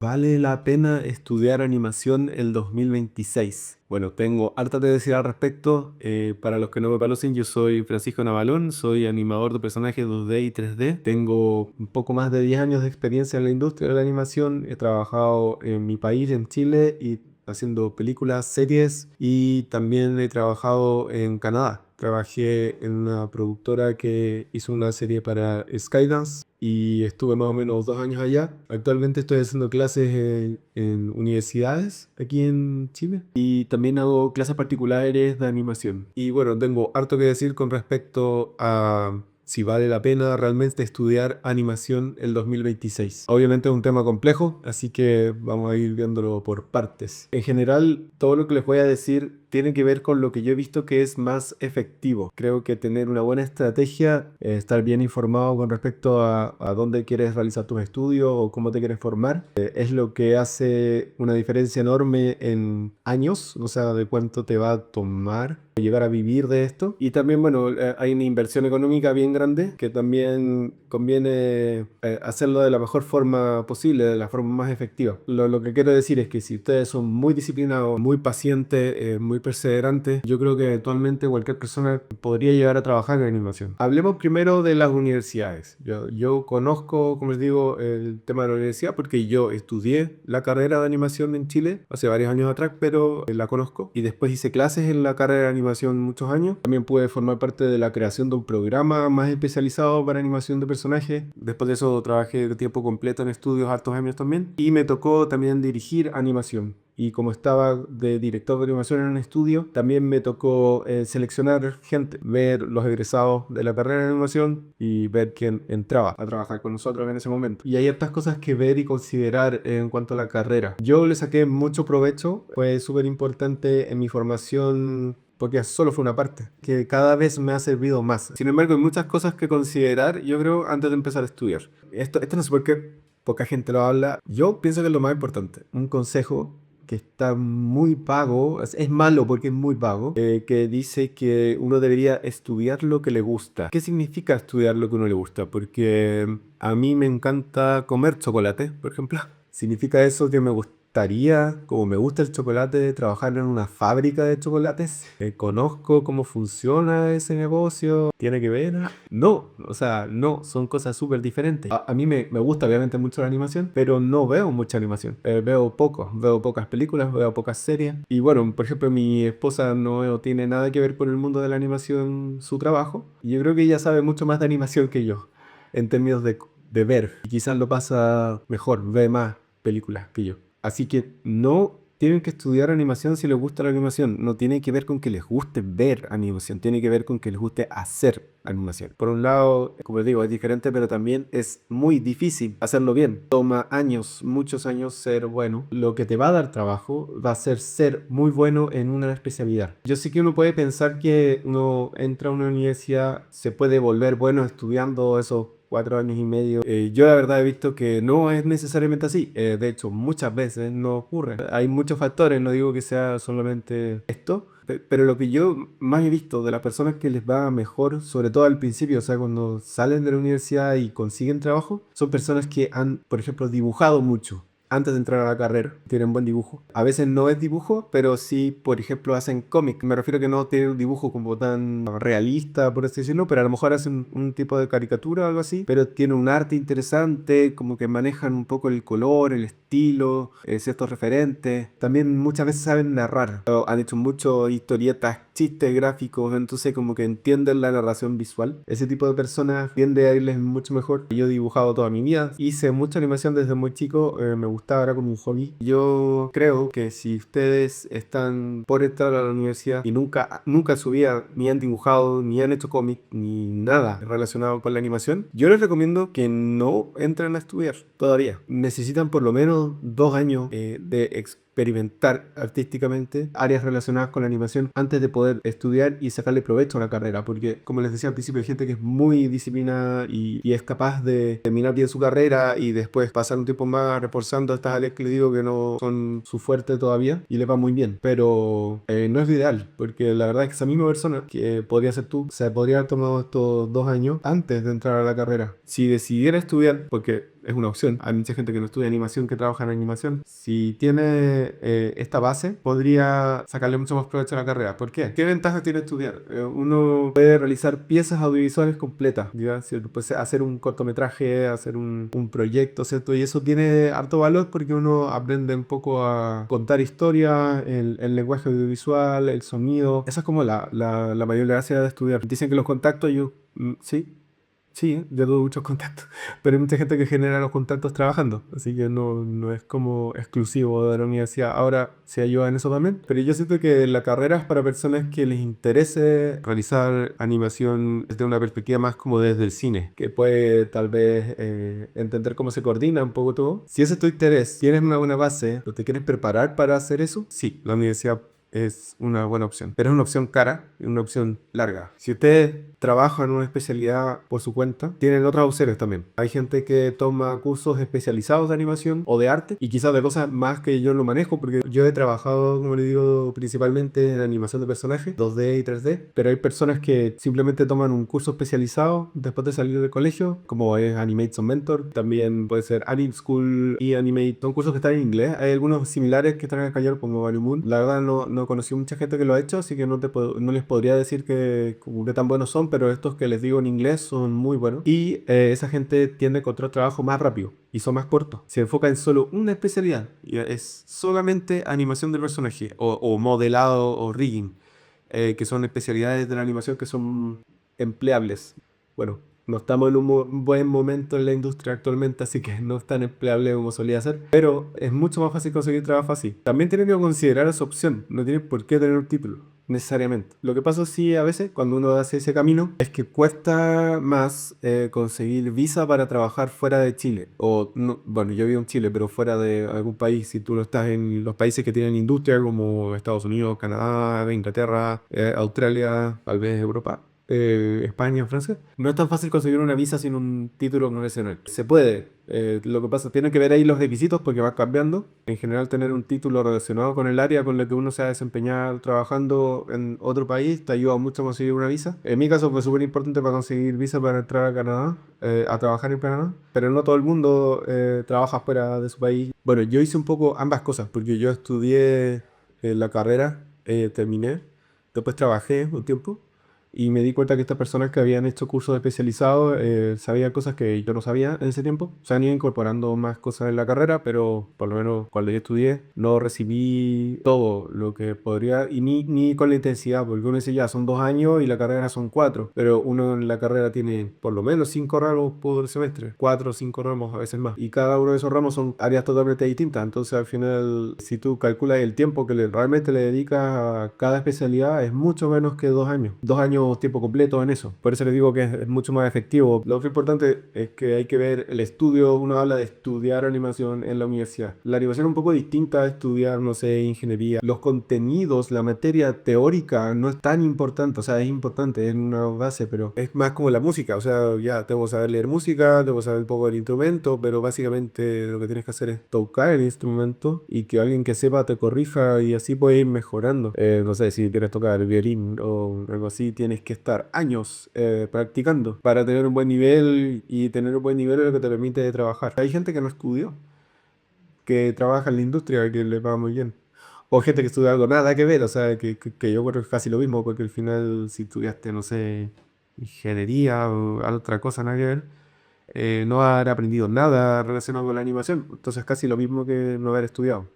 ¿Vale la pena estudiar animación el 2026? Bueno, tengo harta de decir al respecto. Para los que no me conocen, yo soy Francisco Navalón, soy animador de personajes 2D y 3D. Tengo un poco más de 10 años de experiencia en la industria de la animación. He trabajado en mi país, en Chile, y haciendo películas, series, y también he trabajado en Canadá. Trabajé en una productora que hizo una serie para Skydance y estuve más o menos 2 años allá. Actualmente estoy haciendo clases en universidades aquí en Chile y también hago clases particulares de animación. Y bueno, tengo harto que decir con respecto a si vale la pena realmente estudiar animación el 2026. Obviamente es un tema complejo, así que vamos a ir viéndolo por partes. En general, todo lo que les voy a decir tiene que ver con lo que yo he visto que es más efectivo. Creo que tener una buena estrategia, estar bien informado con respecto a dónde quieres realizar tus estudios o cómo te quieres formar, es lo que hace una diferencia enorme en años, o sea, de cuánto te va a tomar llegar a vivir de esto. Y también, bueno, hay una inversión económica bien grande que también conviene hacerlo de la mejor forma posible, de la forma más efectiva. Lo que quiero decir es que si ustedes son muy disciplinados, muy pacientes, muy perseverantes, yo creo que eventualmente cualquier persona podría llegar a trabajar en animación. Hablemos primero de las universidades. Yo conozco, como les digo, el tema de la universidad porque yo estudié la carrera de animación en Chile hace varios años atrás, pero la conozco. Y después hice clases en la carrera de animación muchos años. También pude formar parte de la creación de un programa más especializado para animación de personajes. Después de eso trabajé de tiempo completo en estudios hartos años también. Y me tocó también dirigir animación. Y como estaba de director de animación en un estudio, también me tocó seleccionar gente, ver los egresados de la carrera de animación y ver quién entraba a trabajar con nosotros en ese momento. Y hay otras cosas que ver y considerar en cuanto a la carrera. Yo le saqué mucho provecho, fue súper importante en mi formación porque solo fue una parte, que cada vez me ha servido más. Sin embargo, hay muchas cosas que considerar, yo creo, antes de empezar a estudiar. Esto no sé por qué poca gente lo habla. Yo pienso que es lo más importante. Un consejo que está muy vago, es malo porque es muy vago, que dice que uno debería estudiar lo que le gusta. ¿Qué significa estudiar lo que uno le gusta? Porque a mí me encanta comer chocolate, por ejemplo. ¿Significa eso que me gustaría, como me gusta el chocolate, trabajar en una fábrica de chocolates? ¿Conozco cómo funciona ese negocio? ¿Tiene que ver? No, o sea, no, son cosas súper diferentes. A mí me gusta obviamente mucho la animación, pero no veo mucha animación. Veo pocas películas, veo pocas series. Y bueno, por ejemplo, mi esposa no tiene nada que ver con el mundo de la animación, su trabajo. Y yo creo que ella sabe mucho más de animación que yo, en términos de ver. Y quizás lo pasa mejor, ve más películas que yo. Así que no tienen que estudiar animación si les gusta la animación. No tiene que ver con que les guste ver animación, tiene que ver con que les guste hacer animación. Por un lado, como les digo, es diferente, pero también es muy difícil hacerlo bien. Toma años, muchos años ser bueno. Lo que te va a dar trabajo va a ser muy bueno en una especialidad. Yo sé que uno puede pensar que uno entra a una universidad, se puede volver bueno estudiando esos 4 años y medio. Yo la verdad he visto que no es necesariamente así. De hecho, muchas veces no ocurre. Hay muchos factores, no digo que sea solamente esto, pero lo que yo más he visto de las personas que les va mejor, sobre todo al principio, o sea, cuando salen de la universidad y consiguen trabajo, son personas que han, por ejemplo, dibujado mucho antes de entrar a la carrera, tienen buen dibujo. A veces no es dibujo, pero sí, por ejemplo, hacen cómic. Me refiero a que no tienen un dibujo como tan realista, por así decirlo, pero a lo mejor hacen un tipo de caricatura o algo así, pero tienen un arte interesante, como que manejan un poco el color, el estilo, ciertos referentes. También muchas veces saben narrar. Han hecho mucho historietas, chistes gráficos, entonces como que entienden la narración visual. Ese tipo de personas tiende a irles mucho mejor. Yo he dibujado toda mi vida, hice mucha animación desde muy chico, me gustaba, era como un hobby. Yo creo que si ustedes están por entrar a la universidad y nunca en su vida ni han dibujado, ni han hecho cómic, ni nada relacionado con la animación, yo les recomiendo que no entren a estudiar todavía. Necesitan por lo menos 2 años de experimentar artísticamente áreas relacionadas con la animación antes de poder estudiar y sacarle provecho a la carrera, porque como les decía al principio, hay gente que es muy disciplinada y es capaz de terminar bien su carrera y después pasar un tiempo más reforzando estas áreas que les digo que no son su fuerte todavía y les va muy bien, pero no es lo ideal, porque la verdad es que esa misma persona que podría ser tú, se podría haber tomado estos 2 años antes de entrar a la carrera. Si decidiera estudiar, porque es una opción. Hay mucha gente que no estudia animación que trabaja en animación. Si tiene esta base, podría sacarle mucho más provecho a la carrera. ¿Por qué? ¿Qué ventaja tiene estudiar? Uno puede realizar piezas audiovisuales completas, ¿ya? Si puede hacer un cortometraje, hacer un proyecto, ¿cierto? Y eso tiene harto valor porque uno aprende un poco a contar historias, el lenguaje audiovisual, el sonido. Esa es como la mayor gracia de estudiar. Dicen que los contactos, sí. Sí, yo tuve muchos contactos, pero hay mucha gente que genera los contactos trabajando, así que no es como exclusivo de la universidad. Ahora se ayuda en eso también, pero yo siento que la carrera es para personas que les interese realizar animación desde una perspectiva más como desde el cine, que puede tal vez entender cómo se coordina un poco todo. Si ese es tu interés, tienes una buena base, o te quieres preparar para hacer eso, sí, la universidad es una buena opción, pero es una opción cara y una opción larga. Si usted trabaja en una especialidad por su cuenta, tienen otras opciones también. Hay gente que toma cursos especializados de animación o de arte y quizás de cosas más que yo no manejo porque yo he trabajado, como le digo, principalmente en animación de personajes, 2D y 3D, pero hay personas que simplemente toman un curso especializado después de salir del colegio, como es Animation Mentor, también puede ser Anim School y Animate, son cursos que están en inglés. Hay algunos similares que están en español como Value Moon. La verdad no conocí mucha gente que lo ha hecho, así que no les podría decir como que tan buenos son, pero estos que les digo en inglés son muy buenos. Y esa gente tiende a encontrar trabajo más rápido y son más cortos. Se enfoca en solo una especialidad y es solamente animación del personaje o modelado o rigging, que son especialidades de la animación que son empleables. Bueno, no estamos en un buen momento en la industria actualmente, así que no es tan empleable como solía ser, pero es mucho más fácil conseguir trabajo así. También tienen que considerar esa opción, no tienen por qué tener un título, necesariamente. Lo que pasa sí a veces cuando uno hace ese camino es que cuesta más conseguir visa para trabajar fuera de Chile. O, bueno, yo vivo en Chile, pero fuera de algún país, si tú no estás en los países que tienen industria como Estados Unidos, Canadá, Inglaterra, Australia, tal vez Europa. España, Francia, no es tan fácil conseguir una visa sin un título profesional. Se puede. Lo que pasa, tienen que ver ahí los requisitos porque va cambiando. En general, tener un título relacionado con el área con la que uno se va a desempeñar trabajando en otro país te ayuda mucho a conseguir una visa. En mi caso fue súper importante para conseguir visa para entrar a Canadá, a trabajar en Canadá, pero no todo el mundo trabaja fuera de su país. Bueno, yo hice un poco ambas cosas porque yo estudié la carrera, terminé, después trabajé un tiempo. Y me di cuenta que estas personas que habían hecho cursos especializados sabían cosas que yo no sabía en ese tiempo. Se han ido incorporando más cosas en la carrera, pero por lo menos cuando yo estudié no recibí todo lo que podría, y ni con la intensidad, porque uno dice ya son 2 años y la carrera son 4, pero uno en la carrera tiene por lo menos 5 ramos por semestre, 4 o 5 ramos, a veces más. Y cada uno de esos ramos son áreas totalmente distintas. Entonces al final, si tú calculas el tiempo que realmente le dedicas a cada especialidad, es mucho menos que 2 años. 2 años tiempo completo en eso. Por eso les digo que es mucho más efectivo. Lo otro importante es que hay que ver el estudio. Uno habla de estudiar animación en la universidad. La animación es un poco distinta a estudiar, no sé, ingeniería. Los contenidos, la materia teórica no es tan importante. O sea, es importante, es una base, pero es más como la música. O sea, ya tengo que saber leer música, tengo que saber un poco del instrumento, pero básicamente lo que tienes que hacer es tocar el instrumento y que alguien que sepa te corrija y así puedes ir mejorando. No sé, si quieres tocar el violín o algo así, tienes que estar años practicando para tener un buen nivel, y tener un buen nivel es lo que te permite trabajar. Hay gente que no estudió, que trabaja en la industria, que le paga muy bien. O gente que estudia algo nada que ver, o sea, que yo creo que es casi lo mismo, porque al final si estudiaste, no sé, ingeniería o otra cosa nada que ver, no vas a haber aprendido nada relacionado con la animación. Entonces casi lo mismo que no haber estudiado.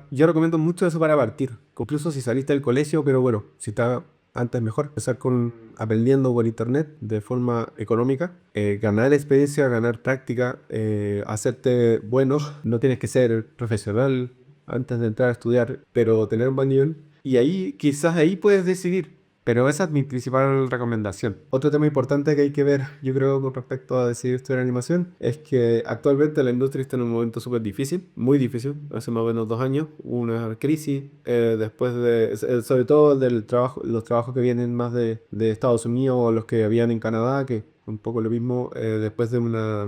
Yo recomiendo mucho eso para partir, incluso si saliste del colegio, pero bueno, si está antes mejor, empezar con aprendiendo por internet de forma económica, ganar experiencia, ganar práctica, hacerte bueno. No tienes que ser profesional antes de entrar a estudiar, pero tener un buen nivel. Y ahí, quizás ahí puedes decidir. Pero esa es mi principal recomendación. Otro tema importante que hay que ver, yo creo, con respecto a decidir estudiar animación, es que actualmente la industria está en un momento súper difícil, muy difícil. Hace más o menos 2 años hubo una crisis, después sobre todo del trabajo, los trabajos que vienen más de Estados Unidos o los que habían en Canadá, que un poco lo mismo después de una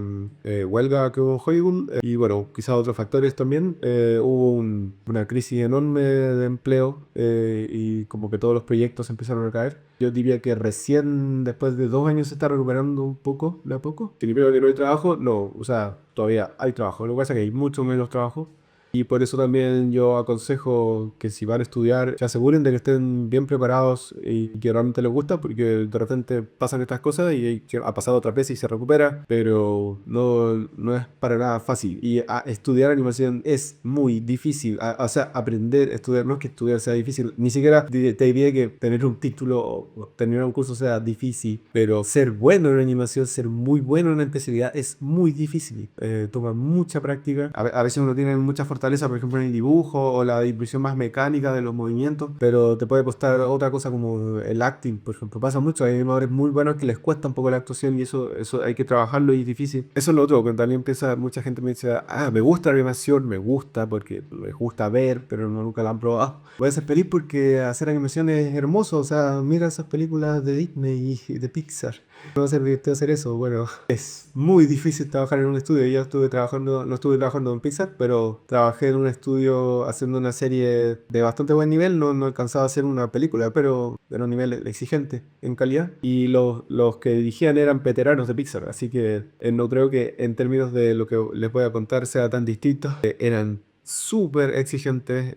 huelga que hubo en Hollywood. Y bueno, quizás otros factores también. Hubo una crisis enorme de empleo y como que todos los proyectos empezaron a caer. Yo diría que recién después de 2 años se está recuperando un poco, de a poco. Significa que no hay trabajo, no, o sea, todavía hay trabajo. Lo que pasa es que hay mucho menos trabajo. Y por eso también yo aconsejo que si van a estudiar, se aseguren de que estén bien preparados y que realmente les gusta, porque de repente pasan estas cosas y ha pasado otras veces y se recupera, pero no es para nada fácil. Y estudiar animación es muy difícil. O sea, aprender a estudiar, no es que estudiar sea difícil, ni siquiera te diría que tener un título o terminar un curso sea difícil, pero ser bueno en animación, ser muy bueno en una especialidad es muy difícil. Toma mucha práctica. A veces uno tiene mucha fortaleza, por ejemplo, en el dibujo o la distribución más mecánica de los movimientos, pero te puede costar otra cosa como el acting, por ejemplo. Pasa mucho, hay animadores muy buenos que les cuesta un poco la actuación y eso hay que trabajarlo y es difícil. Eso es lo otro, cuando también empieza, mucha gente me dice, me gusta la animación, me gusta porque me gusta ver, pero nunca la han probado. Voy a ser feliz porque hacer animación es hermoso, o sea, mira esas películas de Disney y de Pixar. No va a ser divertido hacer eso. Bueno, es muy difícil trabajar en un estudio. Yo estuve trabajando, no estuve trabajando en Pixar, pero trabajé en un estudio haciendo una serie de bastante buen nivel. No alcanzaba a hacer una película, pero era un nivel exigente en calidad. Y los que dirigían eran veteranos de Pixar, así que no creo que en términos de lo que les voy a contar sea tan distinto. Eran súper exigentes,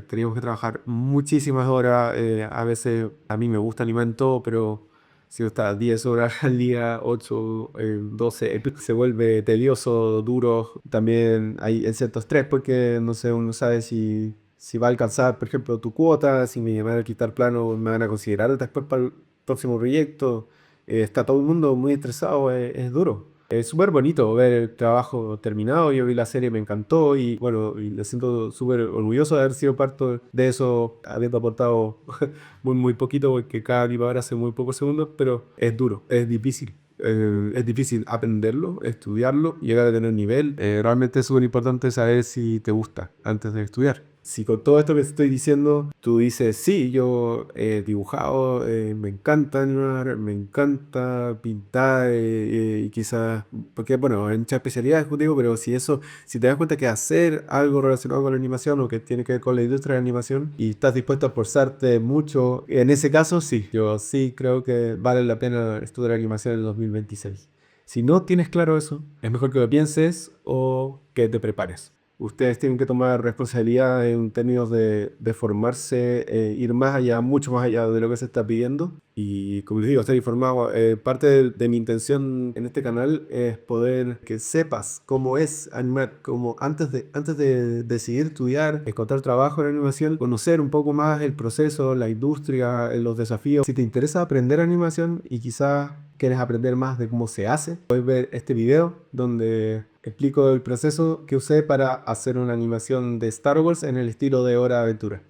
teníamos que trabajar muchísimas horas, a veces a mí me gusta animar en todo, pero si uno está 10 horas al día, 8 12, se vuelve tedioso, duro. También hay cierto estrés porque no sé, uno sabe si va a alcanzar, por ejemplo, tu cuota, si me van a quitar plano, me van a considerar después para el próximo proyecto. Está todo el mundo muy estresado, es duro. Es súper bonito ver el trabajo terminado. Yo vi la serie, me encantó y bueno, y me siento súper orgulloso de haber sido parte de eso, habiendo aportado muy poquito porque cada animador hace muy pocos segundos, pero es duro, es difícil. Es difícil aprenderlo, estudiarlo, llegar a tener nivel. Realmente es súper importante saber si te gusta antes de estudiar. Si con todo esto que estoy diciendo, tú dices, sí, yo he dibujado, me encanta animar, me encanta pintar, y quizás, porque bueno, hay muchas especialidades, como digo, pero si te das cuenta que hacer algo relacionado con la animación o que tiene que ver con la industria de la animación y estás dispuesto a esforzarte mucho, en ese caso sí, yo sí creo que vale la pena estudiar animación en el 2026. Si no tienes claro eso, es mejor que lo pienses o que te prepares. Ustedes tienen que tomar responsabilidad en términos de formarse, ir más allá, mucho más allá de lo que se está pidiendo. Y como les digo, estar informado. Parte de mi intención en este canal es poder que sepas cómo es animar, como antes de decidir estudiar, encontrar trabajo en animación, conocer un poco más el proceso, la industria, los desafíos. Si te interesa aprender animación y quizás quieres aprender más de cómo se hace, puedes ver este video donde explico el proceso que usé para hacer una animación de Star Wars en el estilo de Hora de Aventura.